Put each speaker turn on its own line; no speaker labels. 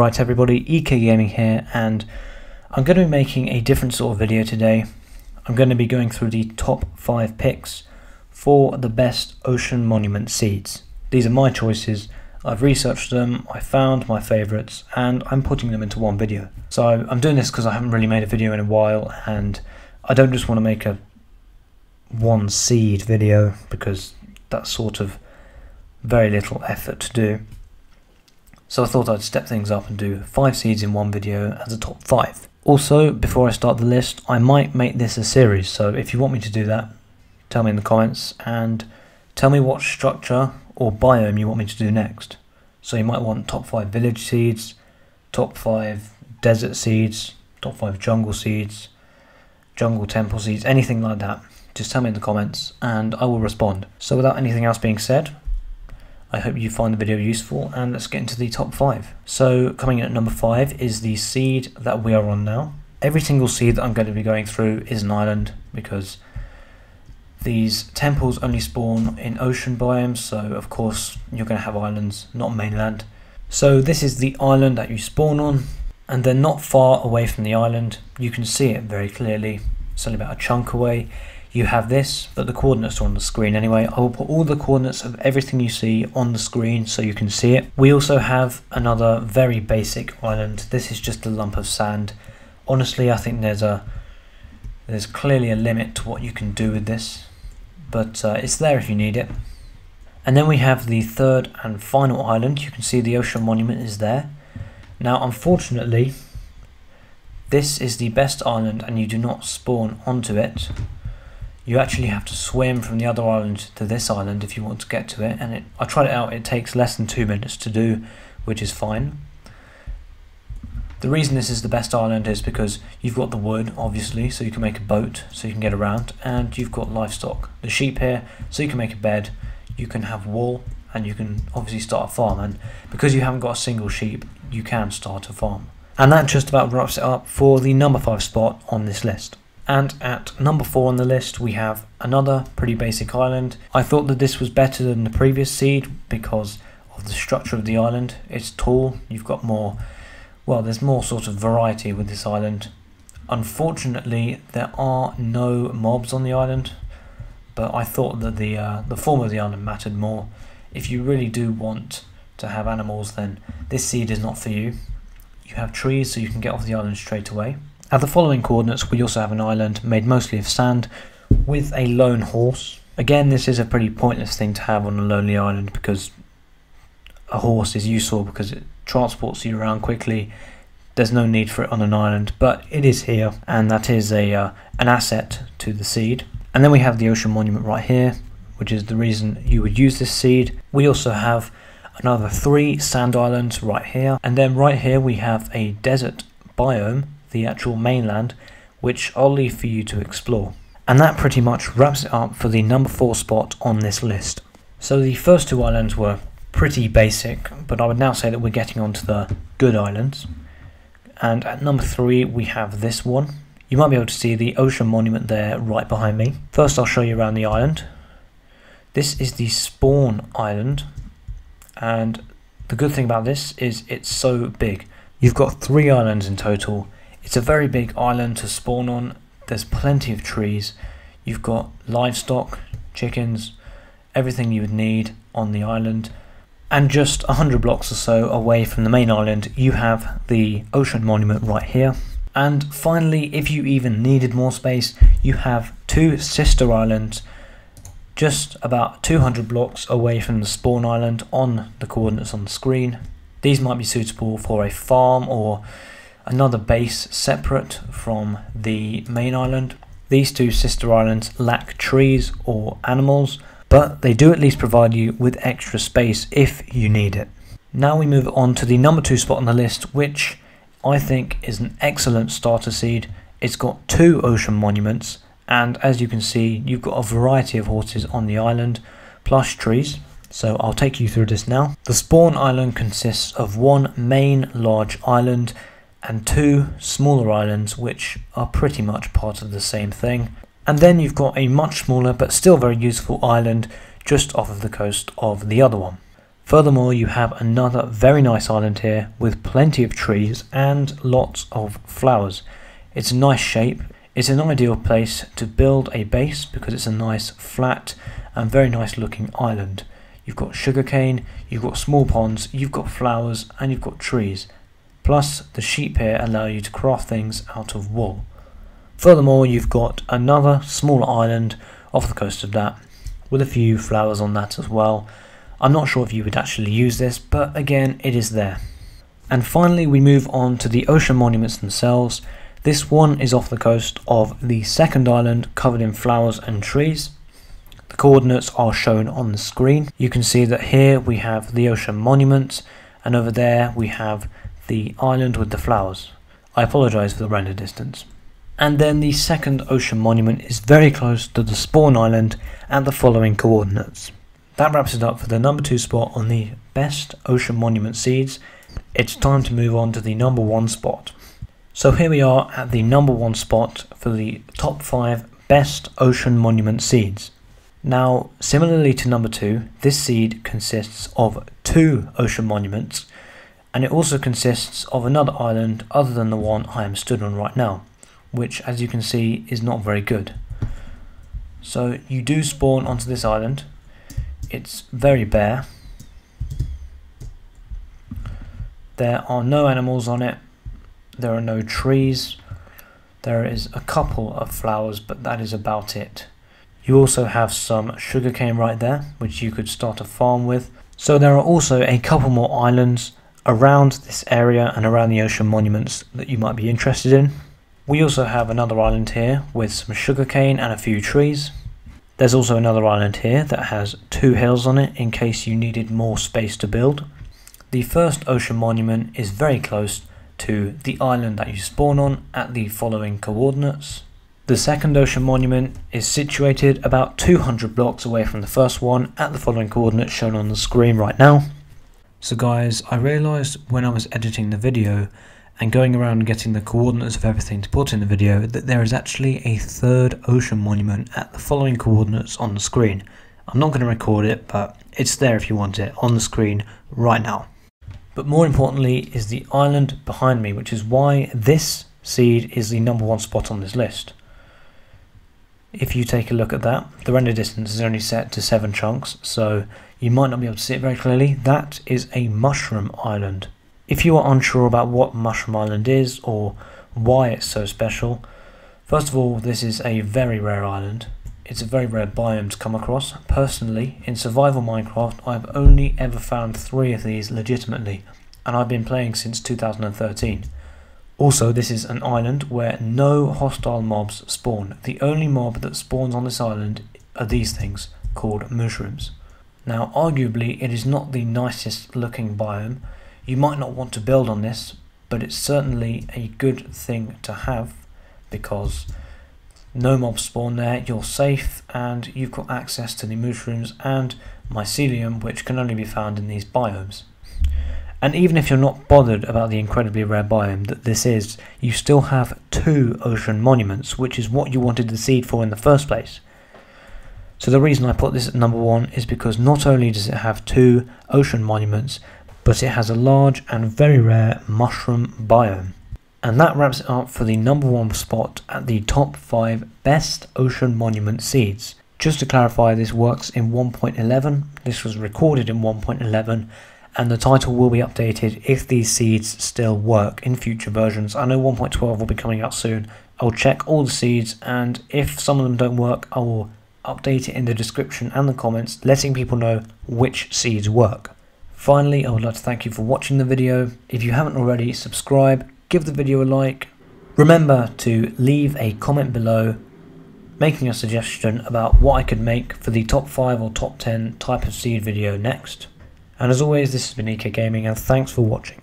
Right everybody, EK Gaming here, and I'm going to be making a different sort of video today. I'm going to be going through the top 5 picks for the best ocean monument seeds. These are my choices, I've researched them, I found my favourites, and I'm putting them into one video. So I'm doing this because I haven't really made a video in a while, and I don't just want to make a one seed video because that's sort of very little effort to do. So I thought I'd step things up and do 5 seeds in one video as a top 5. Also, before I start the list, I might make this a series, so if you want me to do that, tell me in the comments and tell me what structure or biome you want me to do next. So you might want top 5 village seeds, top 5 desert seeds, top 5 jungle seeds, jungle temple seeds, anything like that. Just tell me in the comments and I will respond. So without anything else being said, I hope you find the video useful, and let's get into the top 5. So coming in at number 5 is the seed that we are on now. Every single seed that I'm going to be going through is an island, because these temples only spawn in ocean biomes, so of course you're going to have islands, not mainland. So this is the island that you spawn on, and they're not far away from the island. You can see it very clearly, it's only about a chunk away. You have this, but the coordinates are on the screen anyway. I will put all the coordinates of everything you see on the screen so you can see it. We also have another very basic island. This is just a lump of sand. Honestly, I think there's clearly a limit to what you can do with this, but it's there if you need it. And then we have the third and final island. You can see the ocean monument is there. Now, unfortunately, this is the best island and you do not spawn onto it. You actually have to swim from the other island to this island if you want to get to it, and I tried it out, it takes less than 2 minutes to do, which is fine. The reason this is the best island is because you've got the wood, obviously, so you can make a boat, so you can get around, and you've got livestock. The sheep here, so you can make a bed, you can have wool, and you can obviously start a farm, and because you haven't got a single sheep, you can start a farm. And that just about wraps it up for the number 5 spot on this list. And at number 4 on the list we have another pretty basic island. I thought that this was better than the previous seed because of the structure of the island. It's tall, you've got more, well, there's more sort of variety with this island. Unfortunately there are no mobs on the island, but I thought that the form of the island mattered more. If you really do want to have animals, then this seed is not for you. You have trees so you can get off the island straight away. At the following coordinates we also have an island made mostly of sand with a lone horse. Again, this is a pretty pointless thing to have on a lonely island because a horse is useful because it transports you around quickly. There's no need for it on an island, but it is here, and that is an asset to the seed. And then we have the ocean monument right here, which is the reason you would use this seed. We also have another 3 sand islands right here, and then right here we have a desert biome, the actual mainland, which I'll leave for you to explore. And that pretty much wraps it up for the number 4 spot on this list. So the first 2 islands were pretty basic, but I would now say that we're getting onto the good islands. And at number 3 we have this one. You might be able to see the ocean monument there right behind me. First I'll show you around the island. This is the spawn island, and the good thing about this is it's so big. You've got 3 islands in total. It's a very big island to spawn on. There's plenty of trees. You've got livestock, chickens, everything you would need on the island. And just 100 blocks or so away from the main island, you have the ocean monument right here. And finally, if you even needed more space, you have 2 sister islands just about 200 blocks away from the spawn island on the coordinates on the screen. These might be suitable for a farm or another base separate from the main island. These 2 sister islands lack trees or animals, but they do at least provide you with extra space if you need it. Now we move on to the number 2 spot on the list, which I think is an excellent starter seed. It's got 2 ocean monuments, and as you can see, you've got a variety of horses on the island, plus trees. So I'll take you through this now. The spawn island consists of 1 main large island and 2 smaller islands, which are pretty much part of the same thing. And then you've got a much smaller but still very useful island just off of the coast of the other one. Furthermore, you have another very nice island here with plenty of trees and lots of flowers. It's a nice shape. It's an ideal place to build a base because it's a nice flat and very nice looking island. You've got sugarcane, you've got small ponds, you've got flowers and you've got trees. Plus the sheep here allow you to craft things out of wool. Furthermore, you've got another small island off the coast of that with a few flowers on that as well. I'm not sure if you would actually use this, but again, it is there. And finally, we move on to the ocean monuments themselves. This one is off the coast of the second island, covered in flowers and trees. The coordinates are shown on the screen. You can see that here we have the ocean monument, and over there we have the island with the flowers. I apologise for the render distance. And then the second ocean monument is very close to the spawn island at the following coordinates. That wraps it up for the number 2 spot on the best ocean monument seeds. It's time to move on to the number 1 spot. So here we are at the number 1 spot for the top 5 best ocean monument seeds. Now, similarly to number 2, this seed consists of 2 ocean monuments, and it also consists of another island other than the one I am stood on right now, which, as you can see, is not very good. So you do spawn onto this island. It's very bare. There are no animals on it. There are no trees. There is a couple of flowers, but that is about it. You also have some sugarcane right there, which you could start a farm with. So there are also a couple more islands around this area and around the ocean monuments that you might be interested in. We also have another island here with some sugarcane and a few trees. There's also another island here that has 2 hills on it in case you needed more space to build. The first ocean monument is very close to the island that you spawn on at the following coordinates. The second ocean monument is situated about 200 blocks away from the first one at the following coordinates shown on the screen right now. So guys, I realised when I was editing the video and going around and getting the coordinates of everything to put in the video that there is actually a third ocean monument at the following coordinates on the screen. I'm not going to record it, but it's there if you want it on the screen right now. But more importantly is the island behind me, which is why this seed is the number 1 spot on this list. If you take a look at that, the render distance is only set to 7 chunks, so you might not be able to see it very clearly. That is a mushroom island. If you are unsure about what Mushroom Island is or why it's so special, first of all, this is a very rare island. It's a very rare biome to come across. Personally, in Survival Minecraft, I've only ever found 3 of these legitimately, and I've been playing since 2013. Also, this is an island where no hostile mobs spawn. The only mob that spawns on this island are these things, called mushrooms. Now, arguably, it is not the nicest looking biome. You might not want to build on this, but it's certainly a good thing to have because no mobs spawn there, you're safe, and you've got access to the mushrooms and mycelium, which can only be found in these biomes. And even if you're not bothered about the incredibly rare biome that this is, you still have 2 ocean monuments, which is what you wanted the seed for in the first place. So the reason I put this at number 1 is because not only does it have 2 ocean monuments, but it has a large and very rare mushroom biome. And that wraps it up for the number 1 spot at the top 5 best ocean monument seeds. Just to clarify, this works in 1.11, this was recorded in 1.11, and the title will be updated if these seeds still work in future versions. I know 1.12 will be coming out soon. I'll check all the seeds, and if some of them don't work, I will update it in the description and the comments, letting people know which seeds work. Finally, I would like to thank you for watching the video. If you haven't already, subscribe, give the video a like. Remember to leave a comment below making a suggestion about what I could make for the top 5 or top 10 type of seed video next. And as always, this has been EK Gaming, and thanks for watching.